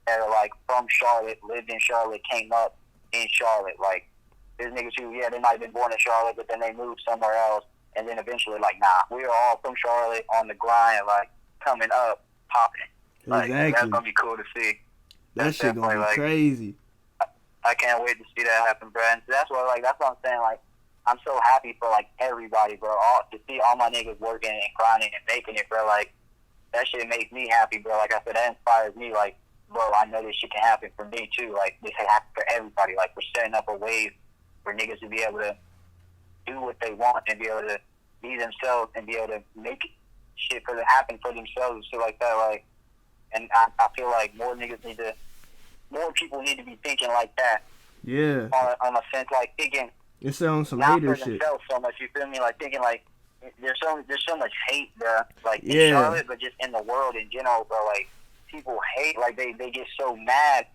that are, like, from Charlotte, lived in Charlotte, came up in Charlotte. Like, there's niggas who, they might have been born in Charlotte, but then they moved somewhere else, and then eventually, like, nah, we're all from Charlotte, on the grind, like, coming up, popping. Like, that's gonna be cool to see. That shit gonna be, like, crazy. I can't wait to see that happen, bro. And that's what I'm saying, like, I'm so happy for, like, everybody, bro. To see all my niggas working and grinding and making it, bro, like, that shit makes me happy, bro. Like I said, that inspires me, like, bro, I know this shit can happen for me, too. Like, this can happen for everybody. Like, we're setting up a wave for niggas to be able to do what they want and be able to be themselves and be able to make shit happen for themselves and shit like that. Like, And I feel like more people need to be thinking like that. Yeah. On a sense, like thinking. It sounds some not hater for shit. themselves so much. You feel me? Like thinking like there's so much hate, bro. Like in Yeah. Charlotte, but just in the world in general, bro. Like people hate. Like they get so mad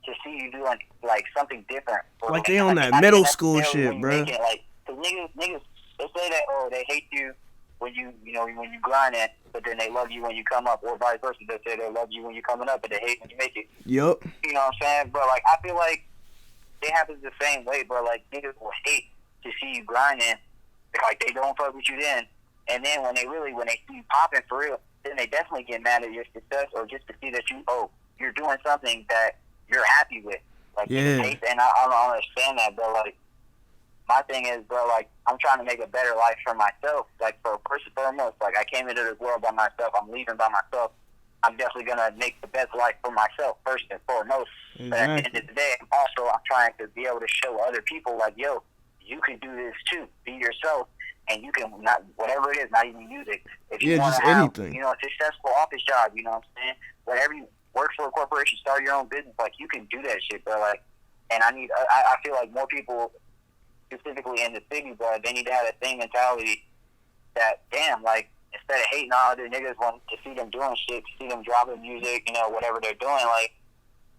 to see you doing like something different. Or, Like they on that middle school shit, bro. Like, cause niggas, they say that they hate you when you grind it, but then they love you when you come up, or vice versa. They say they love you when you're coming up, but they hate when you make it. Yup. You know what I'm saying? But like I feel like it happens the same way, bro. Like niggas will hate to see you grinding, like they don't fuck with you then, and then when they see you popping for real, then they definitely get mad at your success, or just to see that you're doing something that you're happy with. Like yeah. Hate, and I don't understand that, bro. Like my thing is, bro, like I'm trying to make a better life for myself. Like for first and foremost, like I came into this world by myself. I'm leaving by myself. I'm definitely gonna make the best life for myself first and foremost. Exactly. But at the end of the day, I'm trying to be able to show other people, like, yo, you can do this too. Be yourself, and you can not whatever it is, not even music. If you want just to have, anything. a successful office job, you know what I'm saying? Whatever you work for a corporation, start your own business, like you can do that shit, bro. Like, and I feel like more people, specifically in the city, bro, they need to have that same mentality. That damn, like instead of hating all other niggas, want to see them doing shit, to see them dropping music, whatever they're doing, like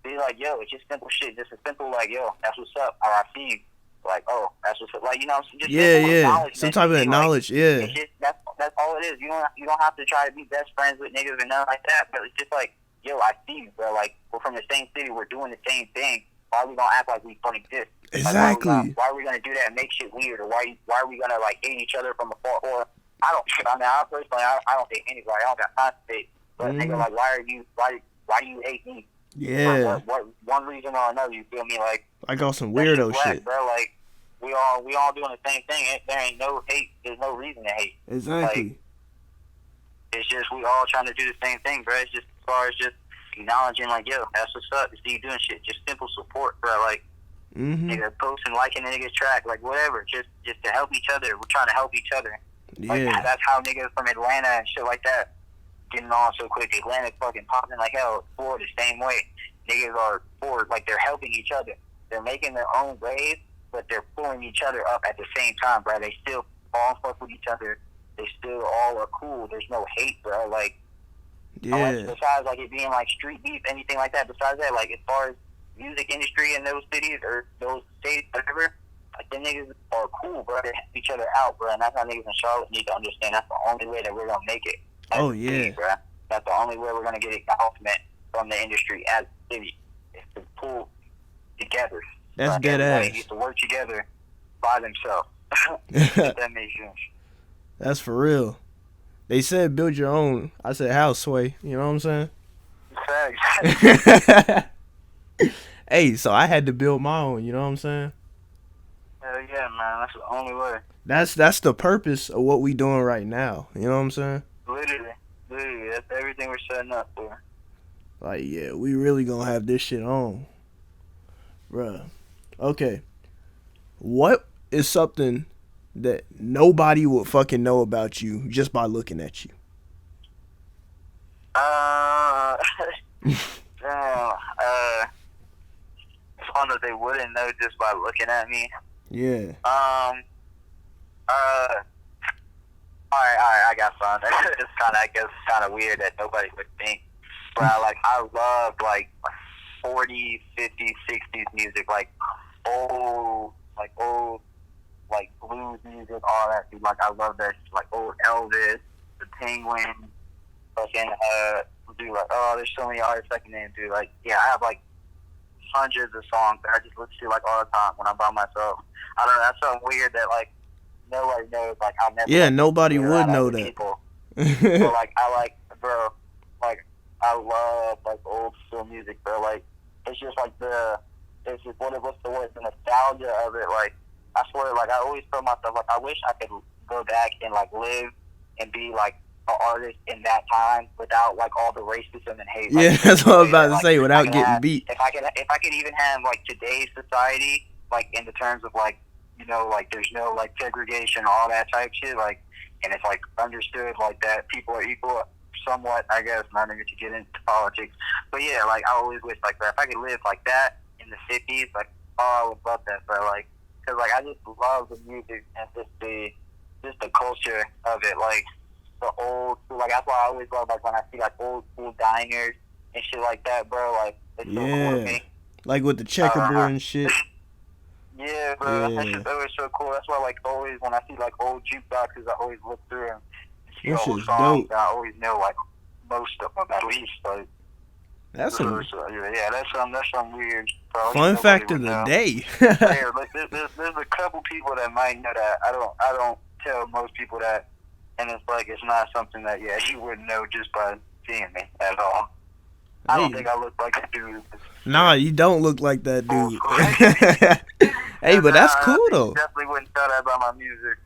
be like, yo, it's just simple shit, just a simple like, yo, that's what's up, or I see you. Like, oh, that's what's up. Like, just some type of knowledge, yeah. It's just, that's all it is. You don't have to try to be best friends with niggas or nothing like that. But it's just like, yo, I see you, bro. Like, we're from the same city. We're doing the same thing. Why are we gonna act like we don't exist? Exactly. Like, why are we gonna do that and make shit weird? Or why are we gonna like hate each other from afar? Or I personally, I don't hate anybody. I don't got time to hate. But nigga, like, why do you hate me? Yeah. What one reason or another? You feel me? Like, I got some weirdo shit, bro. Like, we all doing the same thing. There ain't no hate. There's no reason to hate. Exactly. Like, it's just we all trying to do the same thing, bro. It's just as far as just acknowledging, like, yo, that's what's up. To see you doing shit. Just simple support, bro. Like, nigga, posting, liking the nigga's track, like, whatever. Just to help each other. We're trying to help each other. Yeah. Like, that's how niggas from Atlanta and shit like that getting on so quick. Atlanta's fucking popping like hell. Florida, the same way. Niggas are forward. Like, they're helping each other. They're making their own wave, but they're pulling each other up at the same time, bro. They still all fuck with each other. They still all are cool. There's no hate, bro. Like, besides, like, it being, like, street beef, anything like that, besides that, like, as far as music industry in those cities or those states, whatever, like, the niggas are cool, bro. They help each other out, bro. And that's how niggas in Charlotte need to understand that's the only way that we're going to make it. Oh, yeah. City, bro. That's the only way we're going to get acknowledgement from the industry as a city, is to pull together. That's dead ass. Everybody needs to work together by themselves. If that makes sense. That's for real. They said build your own. I said house, Sway. You know what I'm saying? Facts. Hey, so I had to build my own. You know what I'm saying? Hell yeah, man. That's the only way. That's the purpose of what we doing right now. You know what I'm saying? Literally. That's everything we're setting up for. Like, yeah, we really gonna have this shit on. Bruh. Okay. What is something that nobody would fucking know about you just by looking at you? Fun that they wouldn't know just by looking at me. Yeah. Alright, I got some. It's kind of weird that nobody would think. But I love, like, 40s, 50s, 60s music, like, old, like, blues music, all that, dude. Like, I love that, like, old Elvis, the Penguin, fucking, dude, like, oh, there's so many artists I can name, dude. Like, yeah, I have, like, hundreds of songs that I just listen to, like, all the time when I'm by myself. I don't know, that's something weird that, like, nobody knows, like, I'll never... Yeah, nobody would know that. So, like, bro, like, I love, like, old school music, bro. Like, it's just, like, it's just, what's the word, the nostalgia of it. Like, I swear, like, I always tell myself, like, I wish I could go back and, like, live and be, like, an artist in that time without, like, all the racism and hate. Yeah, like, that's what I was about to say, without getting have, beat. If I could even have, like, today's society, like, in the terms of, like, you know, like, there's no, like, segregation, all that type shit, like, and it's, like, understood, like, that people are equal. somewhat, I guess, not even to get into politics. But yeah, like I always wish like that. If I could live like that in the 50s, like oh, I would love that. But like, cause like I just love the music and just the culture of it, like the old school. Like that's why I always love like when I see like old school diners and shit like that, bro. Like it's so cool to me. Like with the checkerboard and shit. Yeah, bro. That shit's always so cool. That's why, like, always when I see like old jukeboxes, I always look through them. See That old shit's songs. dope. I always know like most of them at least. Like, That's some yeah, that's some weird. Bro. fun fact of the day. Yeah, like, there's a couple people that might know that. I don't tell most people that, and it's like it's not something that you wouldn't know just by seeing me at all. I don't think I look like a dude. Nah, you don't look like that dude. Hey, but that's cool though. Definitely wouldn't tell that about my music.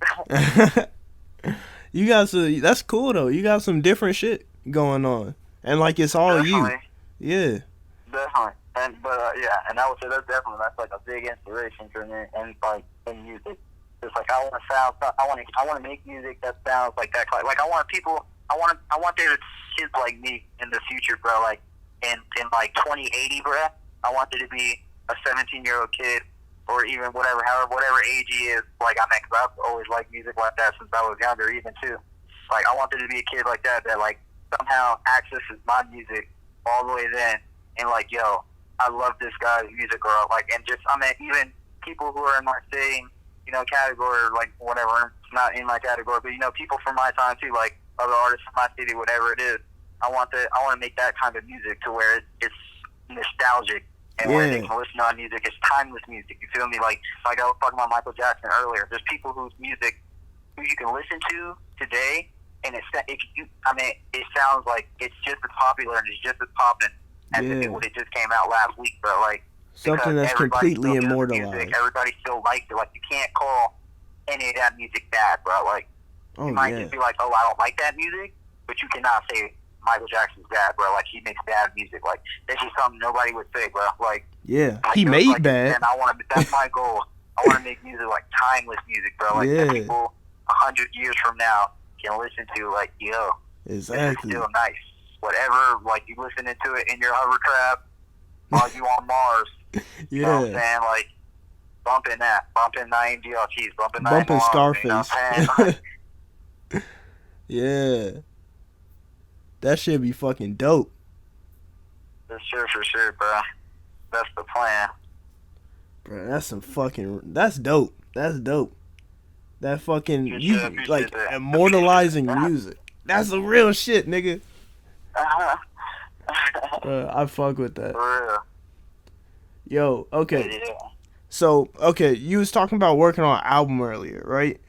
You got some. That's cool though. You got some different shit going on, and like it's all Definitely. you. Yeah. Definitely. And I would say that's like a big inspiration for me, and like in music, it's like I want to make music that sounds like that. Like I want there to kids like me in the future, bro. Like in like 2080, bro. I want there to be a 17-year-old kid, or even whatever age he is. Like cause I've always liked music like that since I was younger, even too. Like I want there to be a kid like that like somehow accesses my music all the way then, and like, yo, I love this guy's music, or like, and just even people who are in my same category, or like whatever, it's not in my category, but people from my time too, like other artists from my city, whatever it is. I want to make that kind of music to where it's nostalgic, and where they can listen to our music. It's timeless music. You feel me? Like I was talking about Michael Jackson earlier. There's people whose music who you can listen to today, and it sounds like it's just as popular and it's just as popping as if it just came out last week, bro. Like something that's completely immortalized. Music, everybody still likes it. Like you can't call any of that music bad, bro. Like you might just be like, oh, I don't like that music, but you cannot say Michael Jackson's bad, bro. Like he makes bad music. Like this is something nobody would say, bro. Like he made bad. And that's my goal. I want to make music like timeless music, bro. Like that people 100 years from now can listen to. Like, yo, exactly. This is still nice. Whatever, like you listening to it in your hovercraft while you on Mars. You know what I'm saying? Like bumping Naim D Artiste, bumping Scarface. You know what I'm saying? Yeah. That should be fucking dope. For sure, bro. That's the plan. Bro, that's dope. That's dope. That fucking, immortalizing music. That's the real shit, nigga. I fuck with that. For real. Yo, okay. Yeah. So, okay, you was talking about working on an album earlier, right?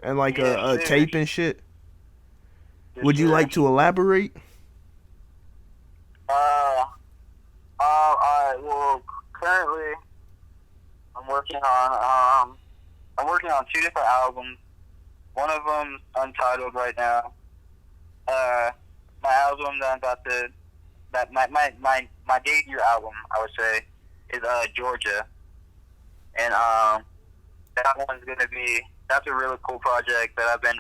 And a tape and shit. Would you like to elaborate? Well, currently, I'm working on 2 different albums. One of them's untitled right now. My album that I'm about to, my debut album, I would say, is Georgia, and that one's gonna be. That's a really cool project that I've been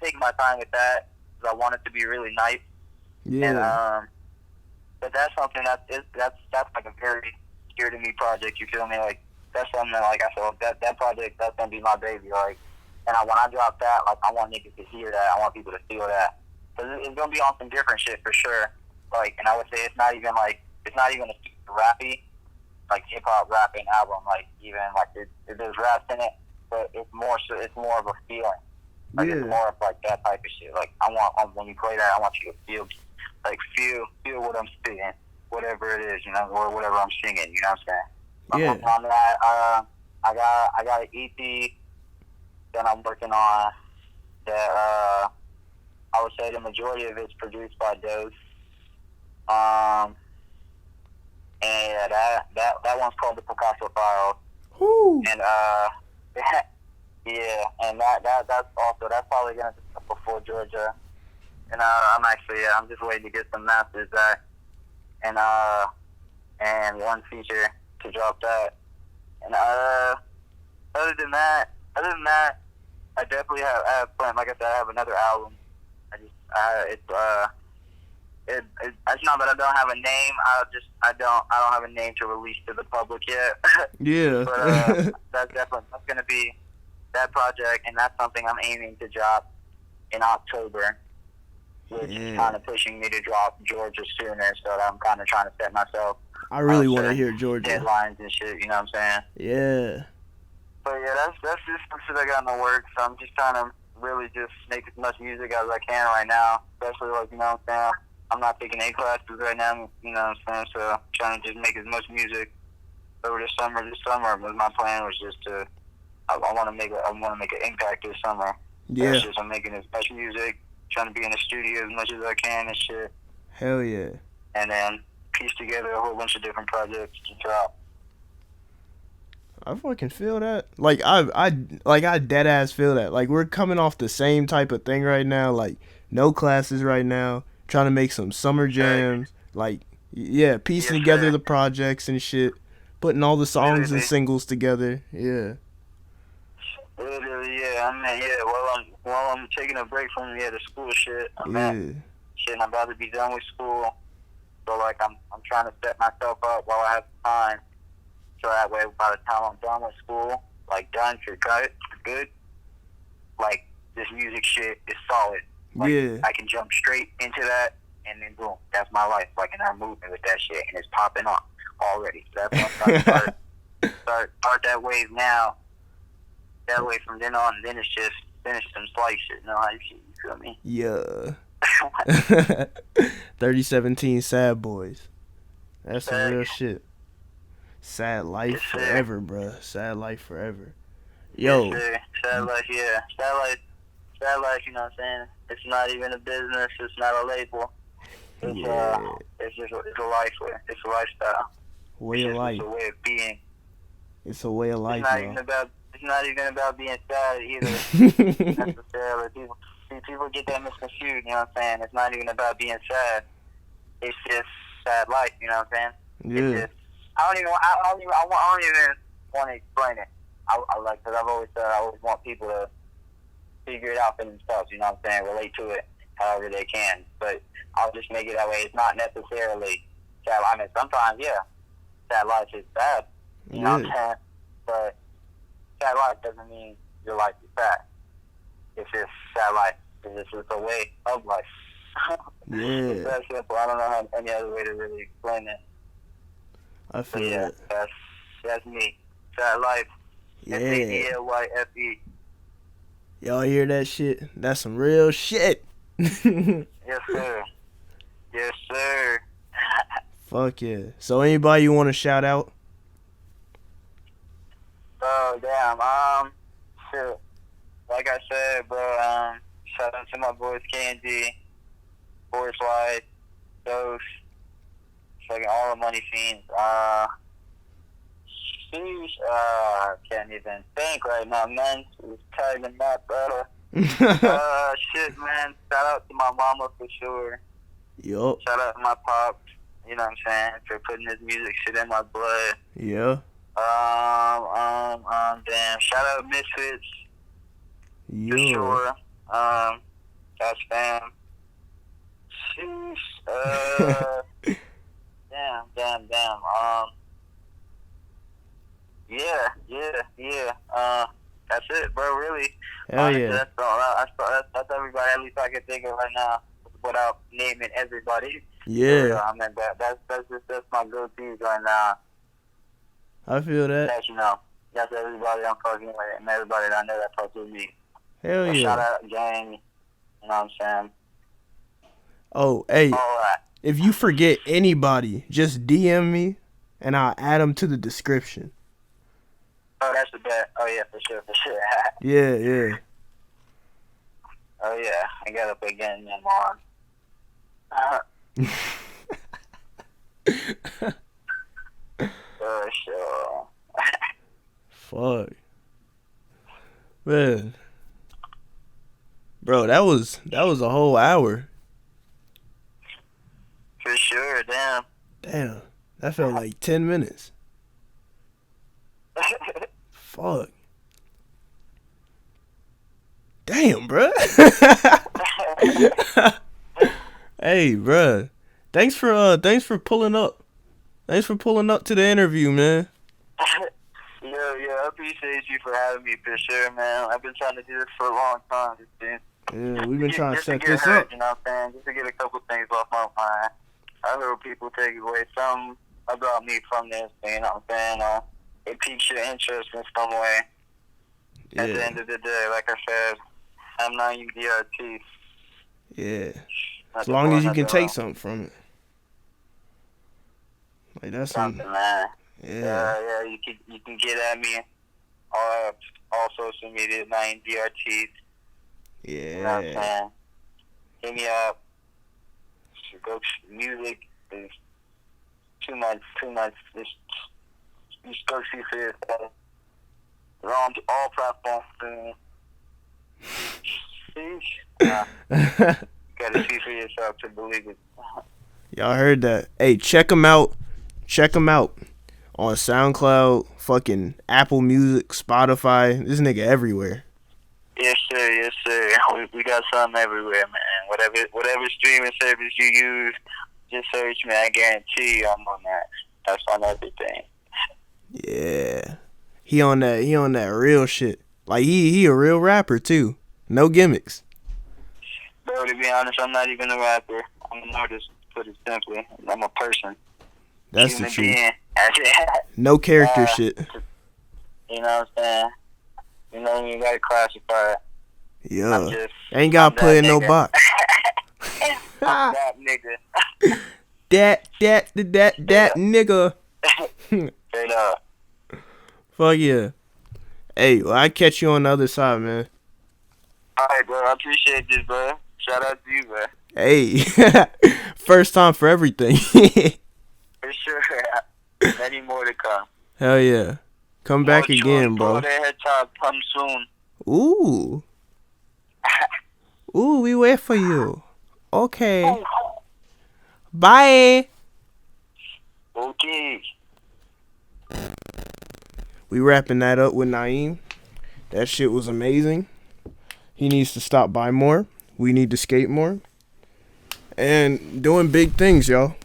taking my time with that because I want it to be really nice. Yeah. And, but that's something that's like a very dear to me project. You feel me? Like that's something that, like I said, that project, that's gonna be my baby. Like, and when I drop that, like I want niggas to hear that. I want people to feel that. Cause it's gonna be on some different shit for sure. Like, and I would say it's not even a super rappy, like hip hop rapping album. Like even like there's raps in it, but it's more of a feeling. Like it's more of like that type of shit. Like I want when you play that, I want you to feel what I'm spitting, whatever it is, or whatever I'm singing. You know what I'm saying? I'm working on that. I got an EP that I'm working on that I would say the majority of it's produced by Dose. And that one's called the Picasso Files. Woo. And yeah, and that's probably gonna be before Georgia. And I'm just waiting to get some masters back, and one feature to drop that. And other than that, I definitely have planned. Like I said, I have another album. It's not that I don't have a name. I don't have a name to release to the public yet. Yeah. But that's gonna be that project, and that's something I'm aiming to drop in October, which is kind of pushing me to drop Georgia sooner. So I'm kind of trying to set myself. I really want to hear Georgia. Deadlines and shit. You know what I'm saying? Yeah. But yeah, that's just some shit I got in the works. So I'm just trying to really just make as much music as I can right now, especially like, you know what I'm saying. I'm not taking A classes right now, you know what I'm saying? So I'm trying to just make as much music over the summer. This summer, my plan was just to, I want to make an impact this summer. Yeah. That's just, I'm making as much music, trying to be in the studio as much as I can and shit. Hell yeah. And then piece together a whole bunch of different projects to drop. I fucking feel that. Like I dead ass feel that. Like we're coming off the same type of thing right now. Like no classes right now. Trying to make some summer jams. Like yeah, piecing together the projects and shit. Putting all the songs and singles together. Yeah. Literally, yeah. I mean, yeah. While I'm taking a break from the school shit. I'm about to be done with school. So like I'm trying to set myself up while I have time. So that way, by the time I'm done with school, like done for good, like this music shit is solid. Like, yeah. I can jump straight into that, and then boom, that's my life. Like, and I'm moving with that shit, and it's popping off already. So that's what I'm trying to start that wave now. That way, from then on, then it's just finish some slice shit. You know how you feel me? Yeah. 3017 Sad Boys. That's some real shit. Sad life forever, bruh. Sad life forever. Yo. Yes, sad life, yeah. Sad life, you know what I'm saying? It's not even a business. It's not a label. It's just it's a life. It's a lifestyle. Way of life. It's a way of being. It's a way of life, It's not even about being sad either. Necessarily. People get that misconstrued, you know what I'm saying? It's not even about being sad. It's just sad life, you know what I'm saying? Yeah. It's just, I don't even want to explain it. I like, because I've always said I always want people to figure it out for themselves, you know what I'm saying? Relate to it however they can. But I'll just make it that way. It's not necessarily sad. I mean, sometimes, yeah, sad life is bad, you know what I'm saying? But sad life doesn't mean your life is bad. It's just sad life. It's just a way of life. Yeah. It's that simple. I don't know any other way to really explain it. I feel it. That's me. Sad life. Yeah. SADLYFE. Y'all hear that shit? That's some real shit. Yes, sir. Yes, sir. Fuck yeah. So anybody you want to shout out? Oh, damn. Shit. Like I said, bro, shout out to my boys Candy, Forest White, Dose, fucking all the Money Fiends. Sheesh, can't even think right now, man. She's tagging that, brother. Shit, man. Shout out to my mama for sure. Yup. Shout out to my pops, you know what I'm saying, for putting this music shit in my blood. Yeah. Damn. Shout out Misfits. Yeah. For sure. That's fam. Sheesh. Damn. Yeah. That's it, bro. Really. Hell yeah. That's everybody. At least I can think of right now, without naming everybody. Yeah. I mean, that's my go-tos right now. I feel that. That, you know, that's everybody I'm fucking with, and everybody that I know that fucks with me. Hell yeah. Shout out, gang. You know what I'm saying? Oh, hey. All right. If you forget anybody, just DM me, and I'll add them to the description. Oh, that's the bet. Oh, yeah, for sure. Yeah. Oh, yeah. I got to put getting them on. For sure. Fuck. Man. Bro, that was a whole hour. For sure, damn. Damn. That felt like 10 minutes. Fuck. Damn, bruh. Hey, bruh. Thanks for pulling up. Thanks for pulling up to the interview, man. Yeah, I appreciate you for having me for sure, man. I've been trying to do this for a long time. Yeah, we've been trying to set this heard, up. You know what I'm saying? Just to get a couple things off my mind. I heard people take away something about me from this, you know what I'm saying? It piques your interest in some way. Yeah. At the end of the day, like I said, I'm Naim D Artiste. Yeah. As long as you can take something from it. Like that's something, man. Yeah. You can get at me all social media, Naim D Artiste. Yeah. You know what I'm saying? Hit me up. Go music is too much. Just go see for yourself. It's on all platforms. Gotta see for yourself to believe it. Y'all heard that? Hey, check them out. Check them out on SoundCloud, fucking Apple Music, Spotify. This nigga everywhere. Yes, sir. We got something everywhere, man. Whatever streaming service you use, just search me. I guarantee you I'm on that. That's on everything. Yeah. He on that real shit. Like he a real rapper too. No gimmicks. Bro, to be honest, I'm not even a rapper. I'm an artist, to put it simply. I'm a person. That's Human the truth. being. No character shit. You know what I'm saying? You know, you gotta classify it. Yeah. Ain't gotta play in no box. I'm that nigga. that nigga. Straight up. Fuck yeah. Hey, well, I catch you on the other side, man. Alright, bro. I appreciate this, bro. Shout out to you, bro. Hey. First time for everything. For sure. Many more to come. Hell yeah. Come back again, bro. Head top come soon. Ooh. Ooh, we wait for you. Okay. Bye. Okay. We wrapping that up with Naim. That shit was amazing. He needs to stop by more. We need to skate more. And doing big things, y'all.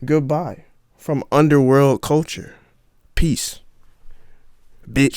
Goodbye from Underworld Culture. Peace. Bitch.